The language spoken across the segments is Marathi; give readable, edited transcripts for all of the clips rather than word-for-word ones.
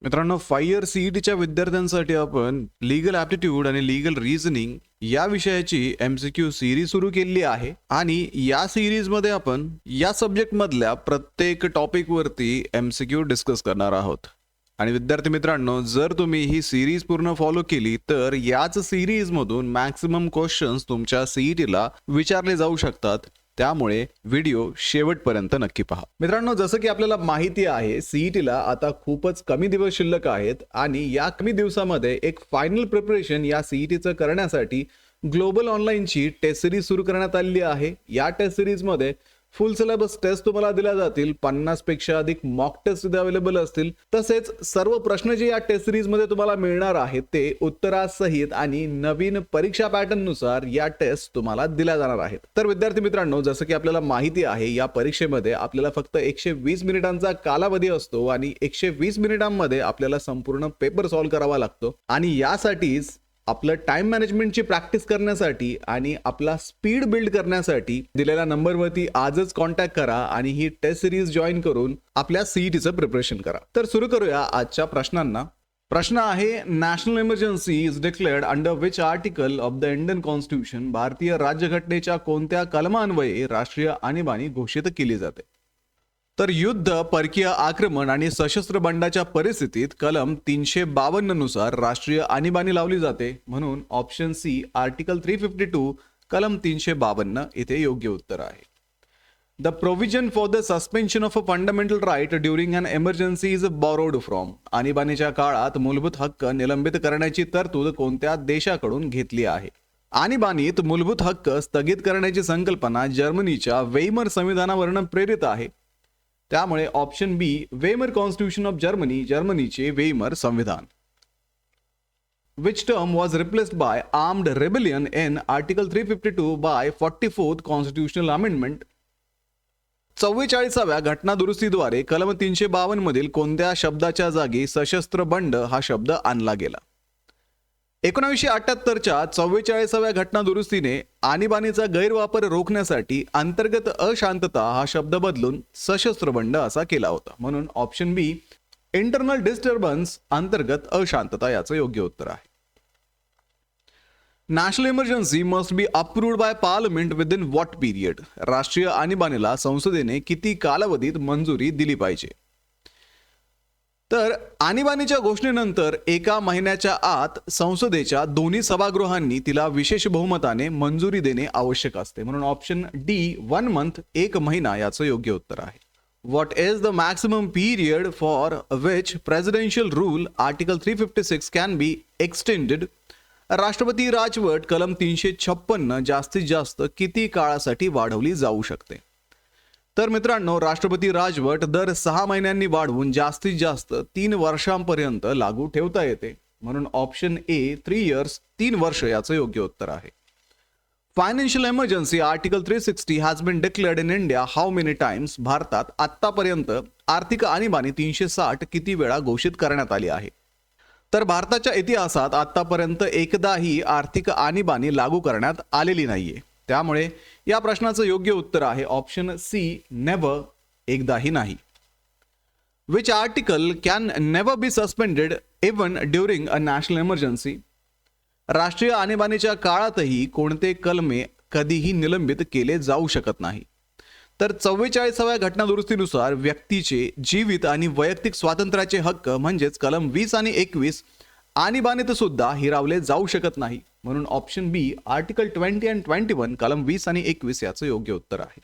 मित्रांनो, 5 इयर सीईटीच्या विद्यार्थ्यांसाठी आपण लीगल ॲप्टिट्यूड आणि लीगल रिझनिंग या विषयाची एमसीक्यू सिरीज सुरू केली आहे आणि या सिरीजमध्ये आपण या सब्जेक्टमधल्या प्रत्येक टॉपिकवरती एमसीक्यू डिस्कस करणार आहोत. आणि विद्यार्थी मित्रांनो, जर तुम्ही ही सिरीज पूर्ण फॉलो केली तर याच सिरीजमधून मॅक्सिमम क्वेश्चन्स तुमच्या सीईटीला विचारले जाऊ शकतात. त्यामुळे व्हिडिओ शेवटपर्यंत नक्की पहा. मित्रांनो, जसं की आपल्याला माहिती आहे, सीईटीला आता खूपच कमी दिवस शिल्लक आहेत आणि या कमी दिवसामध्ये एक फायनल प्रिपरेशन या सीईटीचं करण्यासाठी ग्लोबल ऑनलाईनची टेस्ट सिरीज सुरू करण्यात आलेली आहे. या टेस्ट सिरीजमध्ये फुल सिलेबस टेस्ट तुम्हाला दिल्या जातील. 50 पेक्षा अधिक मॉक टेस्ट तिथे अवेलेबल असतील. तसेच सर्व प्रश्न जे या टेस्ट सिरीज मध्ये तुम्हाला मिळणार आहेत ते उत्तरासहित आणि नवीन परीक्षा पॅटर्न नुसार या टेस्ट तुम्हाला दिल्या जाणार आहेत. तर विद्यार्थी मित्रांनो, जसं की आपल्याला माहिती आहे, या परीक्षेमध्ये आपल्याला फक्त 120 मिनिटांचा कालावधी असतो आणि 120 मिनिटांमध्ये आपल्याला संपूर्ण पेपर सॉल्व्ह करावा लागतो. आणि यासाठीच आपलं टाइम मॅनेजमेंटची प्रॅक्टिस करण्यासाठी आणि आपला स्पीड बिल्ड करण्यासाठी दिलेल्या नंबरवरती आजच कॉन्टॅक्ट करा आणि ही टेस्ट सिरीज जॉईन करून आपल्या सीईटीचं प्रिपरेशन करा. तर सुरू करूया आजच्या प्रश्नांना. प्रश्न आहे, national emergency is declared under which article of the Indian constitution. भारतीय राज्यघटनेच्या कोणत्या कलमान्वये राष्ट्रीय आणीबाणी घोषित केली जाते? तर युद्ध, परकीय आक्रमण आणि सशस्त्र बंडाच्या परिस्थितीत कलम 352 नुसार राष्ट्रीय आणीबाणी लावली जाते. म्हणून ऑप्शन सी आर्टिकल 352 कलम 352 इथे योग्य उत्तर आहे. The provision for the suspension of a fundamental right during an emergency is borrowed from. आणीबाणीच्या काळात मूलभूत हक्क निलंबित करण्याची तरतूद कोणत्या देशाकडून घेतली आहे? आणीबाणीत मूलभूत हक्क स्थगित करण्याची संकल्पना जर्मनीच्या वेइमर संविधानावरून प्रेरित आहे. त्यामुळे option B Weimar constitution of Germany, जर्मनीचे वेइमर संविधान. Which term was replaced by armed rebellion in article 352 by 44th constitutional amendment. 44व्या घटना दुरुस्तीद्वारे कलम 352 मधील कोणत्या शब्दाच्या जागी सशस्त्र बंड हा शब्द आणला गेला? 1978च्या 44व्या घटना दुरुस्तीने आणीबाणीचा गैरवापर रोखण्यासाठी अंतर्गत अशांतता हा शब्द बदलून सशस्त्र बंड असा केला होता. म्हणून ऑप्शन बी इंटरनल डिस्टर्बन्स अंतर्गत अशांतता याचं योग्य उत्तर आहे. National emergency must be approved by parliament with in what period. राष्ट्रीय आणीबाणीला संसदेने किती कालावधीत मंजुरी दिली पाहिजे? तर आणीबाणीच्या घोषणेनंतर 1 महिन्याच्या आत संसदेच्या दोन्ही सभागृहांनी तिला विशेष बहुमताने मंजुरी देणे आवश्यक असते. म्हणून ऑप्शन डी 1 मंथ, 1 महिना याचं योग्य उत्तर आहे. What is the maximum period for which presidential rule article 356 can be extended. राष्ट्रपती राजवट कलम 356 जास्तीत जास्त किती काळासाठी वाढवली जाऊ शकते? तर मित्रांनो, राष्ट्रपती राजवट दर 6 महिन्यांनी वाढवून जास्तीत जास्त 3 वर्षांपर्यंत लागू ठेवता येते. म्हणून ऑप्शन ए 3 इयर्स, 3 वर्ष याचं योग्य उत्तर आहे. Financial emergency article 360 has been declared in India how many times. भारतात आतापर्यंत आर्थिक आणीबाणी 360 किती वेळा घोषित करण्यात आली आहे? तर भारताच्या इतिहासात आतापर्यंत एकदाही आर्थिक आणीबाणी लागू करण्यात आलेली नाहीये. त्यामुळे या प्रश्नाचं योग्य उत्तर आहे ऑप्शन सी नेव्हर, एकदाही नाही. Which article can never be suspended even during a national emergency. राष्ट्रीय आणीबाणीच्या काळातही कोणते कलमे कधीही निलंबित केले जाऊ शकत नाही? तर 44व्या घटना दुरुस्तीनुसार व्यक्तीचे जीवित आणि वैयक्तिक स्वातंत्र्याचे हक्क म्हणजेच कलम 20 आणि 21 आणीबाणीत सुद्धा हिरावले जाऊ शकत नाही. म्हणून ऑप्शन बी आर्टिकल 20 and 21 कलम 20 आणि 21 याचं योग्य उत्तर आहे.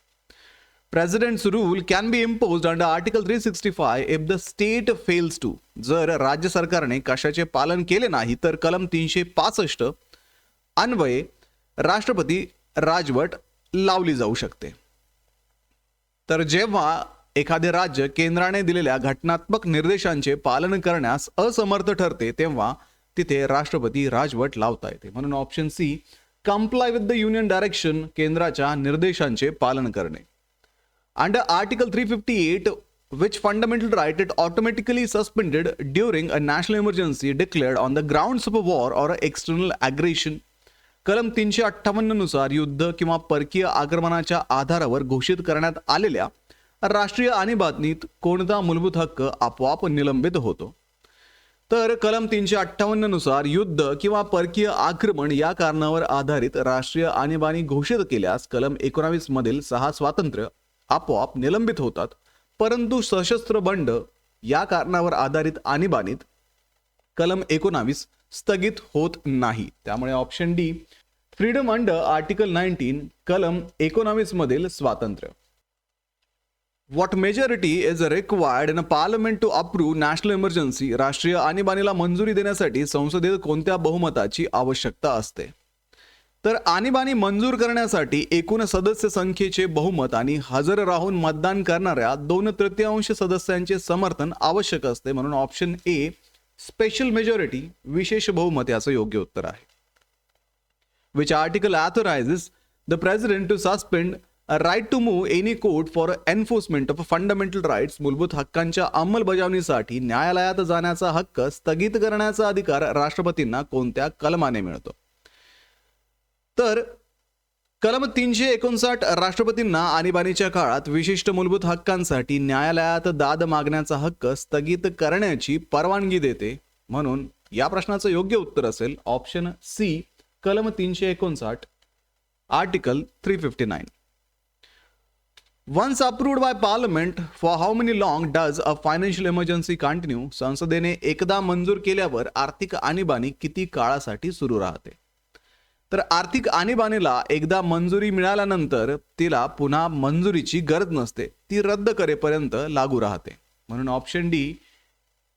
President's rule can be imposed under article 365 if the state fails to. जर राज्य सरकारने कशाचे पालन केले नाही तर कलम 365 अन्वये राष्ट्रपती राजवट लावली जाऊ शकते. तर जेव्हा एखादे राज्य केंद्राने दिलेल्या घटनात्मक निर्देशांचे पालन करण्यास असमर्थ ठरते तेव्हा तिथे राष्ट्रपती राजवट लावता येते. म्हणून option C comply with the union direction, केंद्राच्या निर्देशांचे पालन करणे. Under article 358 which fundamental right it automatically suspended during a national emergency declared on the grounds of a war or external aggression. कलम 358 नुसार युद्ध किंवा परकीय आक्रमणाच्या आधारावर घोषित करण्यात आलेल्या राष्ट्रीय आणीबाणीत कोणता मूलभूत हक्क आपोआप निलंबित होतो? तर कलम 358 नुसार युद्ध किंवा परकीय आक्रमण या कारणावर आधारित राष्ट्रीय आणीबाणी घोषित केल्यास कलम 19 मधील 6 स्वातंत्र्य आपोआप निलंबित होतात, परंतु सशस्त्र बंड या कारणावर आधारित आणीबाणीत कलम 19 स्थगित होत नाही. त्यामुळे option D freedom under article 19 कलम 19 मधील स्वातंत्र्य. What majority is required in a parliament to approve national emergency? राष्ट्रीय आणीबाणीला मंजुरी देण्यासाठी संसदेत कोणत्या बहुमताची आवश्यकता असते? तर आणीबाणी मंजूर करण्यासाठी एकूण सदस्य संख्येचे बहुमत आणि हजर राहून मतदान करणाऱ्या 2/3 सदस्यांचे समर्थन आवश्यक असते. म्हणून ऑप्शन ए स्पेशल मेजॉरिटी विशेष बहुमत याचं योग्य उत्तर आहे. Which article authorizes the president to suspend a right to move any court for enforcement of fundamental rights? मूलभूत हक्कांच्या अंमलबजावणीसाठी न्यायालयात जाण्याचा हक्क स्थगित करण्याचा अधिकार राष्ट्रपतींना कोणत्या कलमाने मिळतो? तर कलम 359 राष्ट्रपतींना आणीबाणीच्या काळात विशिष्ट मूलभूत हक्कांसाठी न्यायालयात दाद मागण्याचा हक्क स्थगित करण्याची परवानगी देते. म्हणून या प्रश्नाचं योग्य उत्तर असेल ऑप्शन सी कलम 359 article 359. Once approved by parliament, for how many long does a financial emergency continue? संसदेने एकदा मंजूर केल्यावर आर्थिक आणीबाणी किती काळासाठी सुरू राहते? तर आर्थिक आणीबाणीला एकदा मंजुरी मिळाल्यानंतर तिला पुन्हा मंजुरीची गरज नसते, ती रद्द करेपर्यंत लागू राहते. म्हणून option D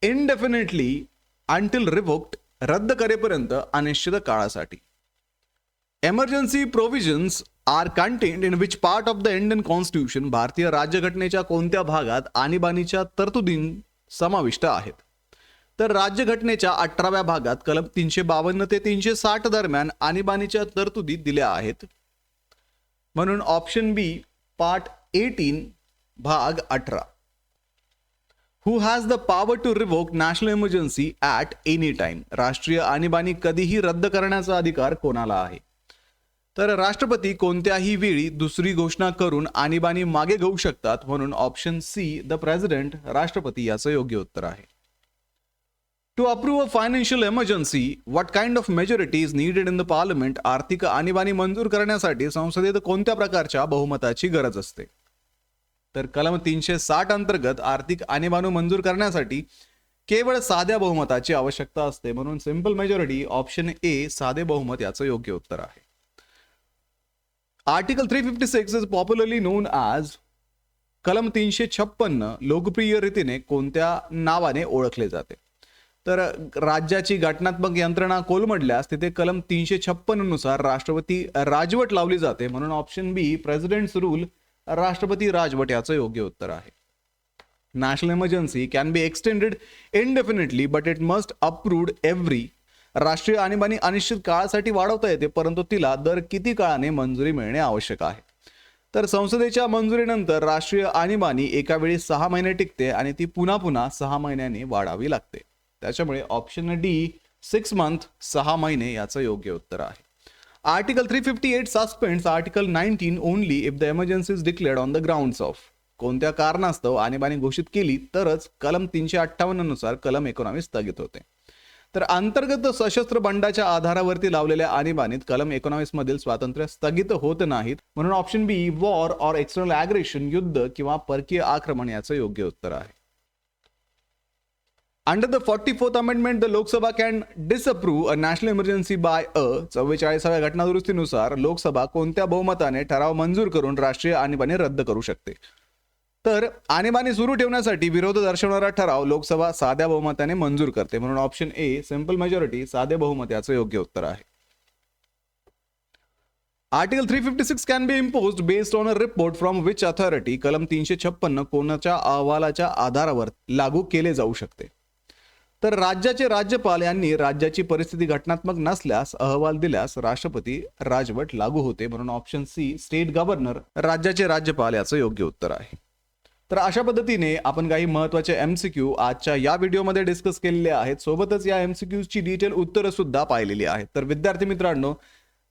indefinitely until revoked, रद्द करेपर्यंत अनिश्चित काळासाठी. Emergency provisions are contained in which part of the Indian constitution? भारतीय राज्यघटनेच्या कोणत्या भागात आणीबाणीच्या तरतुदी समाविष्ट आहेत? तर राज्यघटनेच्या 18व्या भागात कलम 352 ते 360 दरम्यान आणीबाणीच्या तरतुदी दिल्या आहेत. म्हणून ऑप्शन बी पार्ट 18 भाग 18. Who has the power to revoke national emergency at any time? राष्ट्रीय आणीबाणी कधीही रद्द करण्याचा अधिकार कोणाला आहे? तर राष्ट्रपती कोणत्याही वेळी दुसरी घोषणा करून आणीबाणी मागे घेऊ शकतात. म्हणून ऑप्शन सी द प्रेसिडेंट, राष्ट्रपती याचं योग्य उत्तर आहे. To approve a financial emergency what kind of majority is needed in the parliament? आर्थिक आणीबाणी मंजूर करण्यासाठी संसदेत कोणत्या प्रकारच्या बहुमताची गरज असते? तर कलम 360 अंतर्गत आर्थिक आणीबाणी मंजूर करण्यासाठी केवळ साध्या बहुमताची आवश्यकता असते. म्हणून सिंपल मेजॉरिटी ऑप्शन ए साधे बहुमत याचं योग्य उत्तर आहे. Article 356 is popularly known as? कलम 356 लोकप्रिय रीतीने कोणत्या नावाने ओळखले जाते? तर राज्याची घटनात्मक यंत्रणा कोलमडल्यास तिथे कलम 356 नुसार राष्ट्रपती राजवट लावली जाते. म्हणून ऑप्शन बी प्रेसिडेंट्स रूल, राष्ट्रपती राजवट याचं योग्य उत्तर आहे. National emergency can be extended indefinitely but it must approved every. राष्ट्रीय आणीबाणी अनिश्चित काळासाठी वाढवता येते, परंतु तिला दर किती काळाने मंजुरी मिळणे आवश्यक आहे? तर संसदेच्या मंजुरीनंतर राष्ट्रीय आणीबाणी एका वेळी 6 महिने टिकते आणि ती पुन्हा पुन्हा 6 महिन्यांनी वाढावी लागते. त्याच्यामुळे ऑप्शन डी 6 मंथ 6 महिने याचं योग्य उत्तर आहे. Article 358 suspends article 19 only if the emergency is declared on the grounds of. कोणत्या कारणास्तव आणीबाणी घोषित केली तरच कलम 358 नुसार कलम 19 स्थगित होते. तर अंतर्गत सशस्त्र बंडाच्या आधारावरती लावलेल्या आणीबाणीत कलम 19 मधील स्वातंत्र्य स्थगित होत नाहीत. म्हणून option B war or external aggression, युद्ध किंवा परकीय आक्रमण याचं योग्य उत्तर आहे. Under the 44th amendment the Lok Sabha can disapprove a national emergency by a. 44व्या घटनादुरुस्तीनुसार लोकसभा कोणत्या बहुमताने ठराव मंजूर करून राष्ट्रीय आणीबाणी रद्द करू शकते? तर आणीबाणी सुरू ठेवण्यासाठी विरोध दर्शवणारा ठराव लोकसभा साध्या बहुमताने मंजूर करते. म्हणून ऑप्शन ए सिंपल मेजॉरिटी साधे बहुमत याचं योग्य उत्तर आहे. Article 356 can be imposed based on a report from which authority? कलम 356 कोणाच्या अहवालाच्या आधारावर लागू केले जाऊ शकते? तर राज्याचे राज्यपाल यांनी राज्याची परिस्थिती घटनात्मक नसल्यास अहवाल दिल्यास राष्ट्रपती राजवट लागू होते. म्हणून ऑप्शन सी स्टेट गव्हर्नर, राज्याचे राज्यपाल याचं योग्य उत्तर आहे. तर अशा पद्धतीने आपण काही महत्त्वाचे MCQ आजच्या या व्हिडिओमध्ये डिस्कस केलेले आहेत. सोबतच या MCQची डिटेल उत्तरं सुद्धा पाहिलेली आहेत. तर विद्यार्थी मित्रांनो,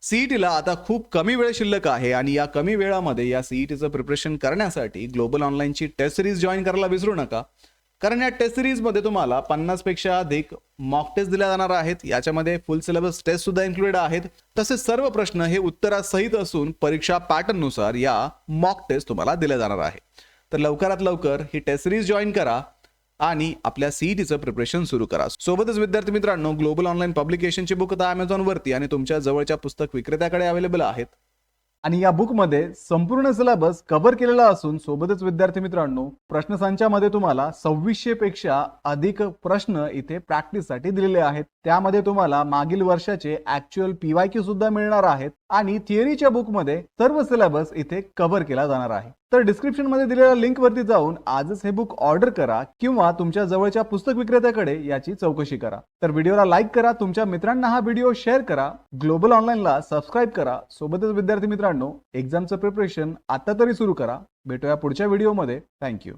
सीईटीला आता खूप कमी वेळ शिल्लक आहे आणि या कमी वेळामध्ये या सीईटीचं प्रिपरेशन करण्यासाठी ग्लोबल ऑनलाईनची टेस्ट सिरीज जॉईन करायला विसरू नका. कारण या टेस्ट सिरीजमध्ये तुम्हाला 50 पेक्षा अधिक मॉक टेस्ट दिल्या जाणार आहेत. याच्यामध्ये फुल सिलेबस टेस्ट सुद्धा इन्क्लुडेड आहेत. तसेच सर्व प्रश्न हे उत्तरासहित असून परीक्षा पॅटर्न नुसार या मॉक टेस्ट तुम्हाला दिल्या जाणार आहे. तर लवकरात लवकर ही टेस्ट सिरीज जॉईन करा आणि आपल्या सीईटीचं प्रिपरेशन सुरू करा. सोबतच विद्यार्थी मित्रांनो, ग्लोबल ऑनलाईन पब्लिकेशनची बुक आता Amazon वरती आणि तुमच्या जवळच्या पुस्तक विक्रेत्याकडे अवेलेबल आहेत. आणि या बुकमध्ये संपूर्ण सिलेबस कव्हर केलेला असून सोबतच विद्यार्थी मित्रांनो, प्रश्नसंचामध्ये तुम्हाला 2600 पेक्षा अधिक प्रश्न इथे प्रॅक्टिससाठी दिलेले आहेत. त्यामध्ये तुम्हाला मागील वर्षाचे ऍक्च्युअल PYQ सुद्धा मिळणार आहेत आणि थिअरीच्या बुकमध्ये सर्व सिलेबस इथे कव्हर केला जाणार आहे. तर डिस्क्रिप्शन मध्ये दिलेल्या लिंक वरती जाऊन आजच हे बुक ऑर्डर करा किंवा तुमच्या जवळच्या पुस्तक विक्रेत्याकडे याची चौकशी करा. तर व्हिडिओला लाईक करा, तुमच्या मित्रांना हा व्हिडिओ शेअर करा, ग्लोबल ऑनलाईनला सबस्क्राईब करा. सोबतच विद्यार्थी मित्रांनो, एक्झामचं प्रिपरेशन आता तरी सुरू करा. भेटूया पुढच्या व्हिडिओमध्ये. थँक्यू.